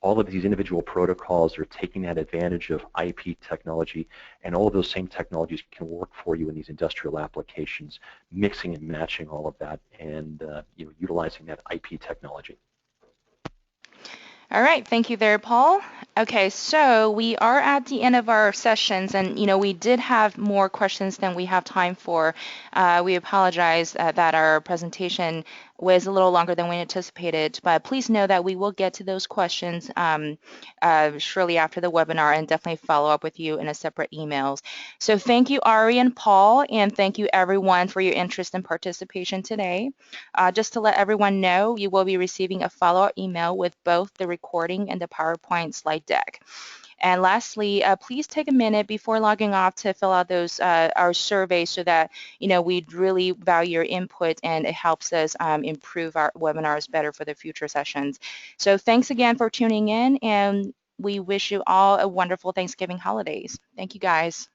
All of these individual protocols are taking that advantage of IP technology, and all of those same technologies can work for you in these industrial applications, mixing and matching all of that, and utilizing that IP technology. All right, thank you there, Paul. Okay, so we are at the end of our sessions, and we did have more questions than we have time for. We apologize that our presentation was a little longer than we anticipated, but please know that we will get to those questions shortly after the webinar and definitely follow up with you in a separate emails. So thank you, Ari and Paul, and thank you everyone for your interest and participation today. Just to let everyone know, you will be receiving a follow-up email with both the recording and the PowerPoint slide deck. And lastly, please take a minute before logging off to fill out those our survey so that we really value your input and it helps us improve our webinars better for the future sessions. So thanks again for tuning in, and we wish you all a wonderful Thanksgiving holidays. Thank you, guys.